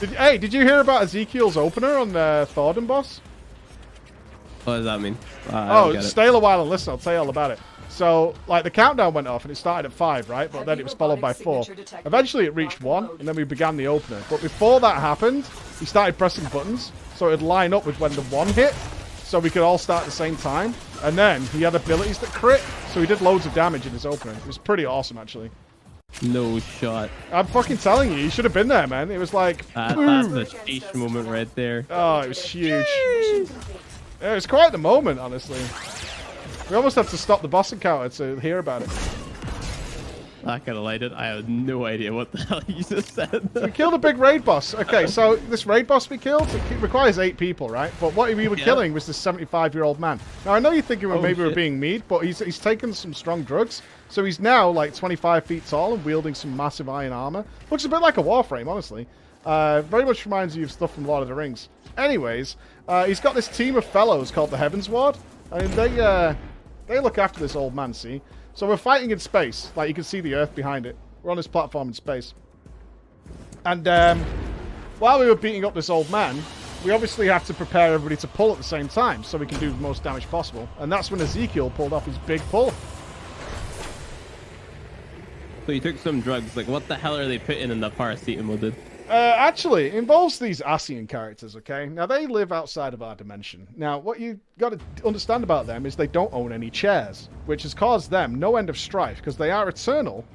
Did you hear about Ezekiel's opener on the Thornton boss? What does that mean? Stay a while and listen. I'll tell you all about it. So, like, the countdown went off and it started at 5, right? But then it was followed by 4. Eventually it reached 1, and then we began the opener. But before that happened, he started pressing buttons, so it'd line up with when the 1 hit, so we could all start at the same time. And then he had abilities that crit, so he did loads of damage in his opener. It was pretty awesome, actually. No shot. I'm fucking telling you, you should have been there, man. It was like... That's a sheesh moment right there. Oh, it was huge. Yeah, it was quite the moment, honestly. We almost had to stop the boss encounter to hear about it. Not gonna lie, I have no idea what the hell you just said. We killed a big raid boss. Okay, so this raid boss we killed, it requires 8 people, right? But what we were killing was this 75-year-old man. Now, I know you're thinking maybe we're being mean, but he's taken some strong drugs. So he's now like 25 feet tall and wielding some massive iron armor. Looks a bit like a Warframe, honestly. Very much reminds you of stuff from Lord of the Rings. Anyways, he's got this team of fellows called the Heavens Ward. I mean, they look after this old man, see? So we're fighting in space. Like, you can see the Earth behind it. We're on this platform in space. And while we were beating up this old man, we obviously have to prepare everybody to pull at the same time so we can do the most damage possible. And that's when Ezekiel pulled off his big pull. So you took some drugs. Like, what the hell are they putting in the paracetamol, dude? Actually, it involves these Ascian characters, okay? Now, they live outside of our dimension. Now, what you got to understand about them is they don't own any chairs, which has caused them no end of strife, because they are eternal,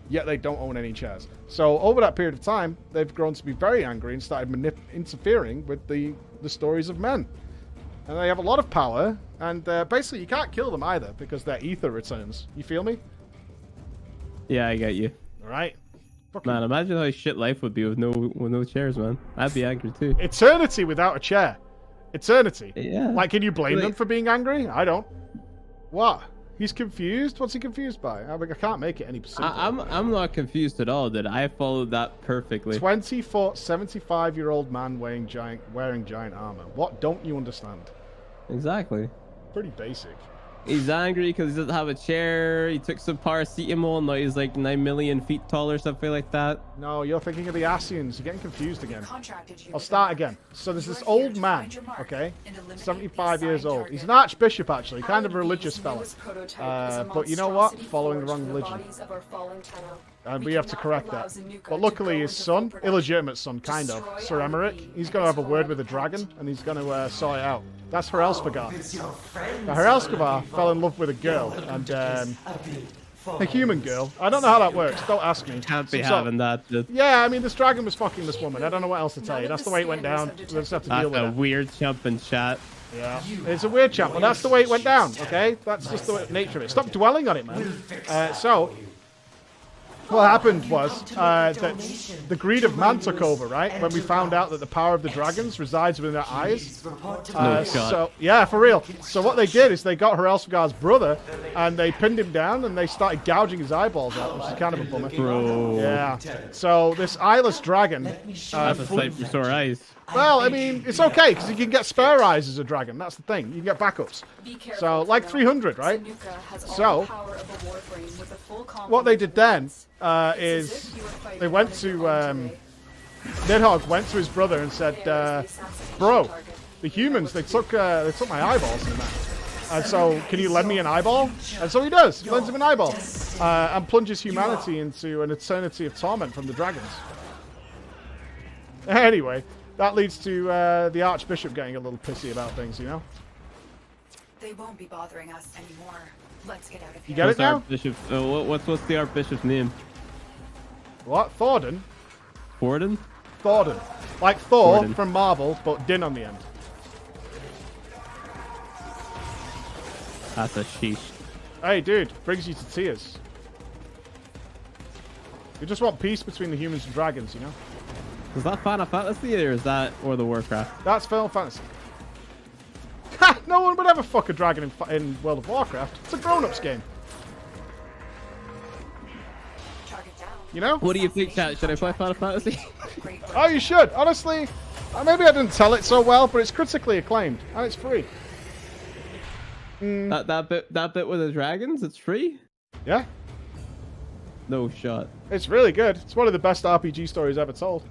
yet they don't own any chairs. So, over that period of time, they've grown to be very angry and started interfering with the stories of men. And they have a lot of power, and basically you can't kill them either, because their ether returns. You feel me? Yeah, I get you. All right. Man, imagine how shit life would be with no chairs, man. I'd be angry too. Eternity without a chair. Eternity. Yeah. Like, can you blame them for being angry? I don't. What? He's confused? What's he confused by? I can't make it any simpler. I'm not confused at all, dude. I followed that perfectly. 20-foot, 75-year-old man wearing giant armor. What don't you understand? Exactly. Pretty basic. He's angry because he doesn't have a chair. He took some paracetamol, and now he's like 9 million feet tall or something like that. No, you're thinking of the Ascians. You're getting confused again. I'll start again. So there's this old man, okay? 75 years old. He's an archbishop, actually. Kind of a religious fella. But you know what? Following the wrong religion. And we have to correct that. But luckily his son, illegitimate son, kind of, Sir Emmerich, he's going to have a word with the dragon, and he's going to sort it out. That's Herelspagar. Now, Herelspagar fell in love with a girl, and a human girl. I don't know how that works. Don't ask me. Can't be having that. Yeah, I mean, this dragon was fucking this woman. I don't know what else to tell you. That's the way it went down. We'll just have to deal with it. That's a weird jump in chat. Yeah, it's a weird jump, but that's the way it went down, okay? That's just the nature of it. Stop dwelling on it, man. So, what happened was that the greed of man took over, right? When we found out that the power of the dragons resides within their eyes. So, yeah, for real. So what they did is they got Herelspagar's brother, and they pinned him down, and they started gouging his eyeballs out, which is kind of a bummer. Bro. Yeah. So this eyeless dragon... That's a sight for sore eyes. Well, I mean, it's okay, because you can get spare eyes as a dragon. That's the thing. You can get backups. So, like 300, right? So, what they did then is they went to... Nidhogg went to his brother and said, bro, the humans, they took my eyeballs and that. And so, can you lend me an eyeball? And so he does. He lends him an eyeball. And plunges humanity into an eternity of torment from the dragons. Anyway... That leads to the Archbishop getting a little pissy about things, you know? They won't be bothering us anymore. Let's get out of here. You get it now? Archbishop, what's the Archbishop's name? What? Thornton? Thornton? Thornton. Like Thor Thornton. from Marvel, but din on the end. That's a sheesh. Hey, dude. Brings you to tears. We just want peace between the humans and dragons, you know? Is that Final Fantasy or is that the Warcraft? That's Final Fantasy. Ha! No one would ever fuck a dragon in World of Warcraft. It's a grown-ups game. You know? What do you think, chat? Should I play Final Fantasy? Oh, you should. Honestly, maybe I didn't tell it so well, but it's critically acclaimed and it's free. That bit with the dragons, it's free? Yeah. No shot. It's really good. It's one of the best RPG stories ever told.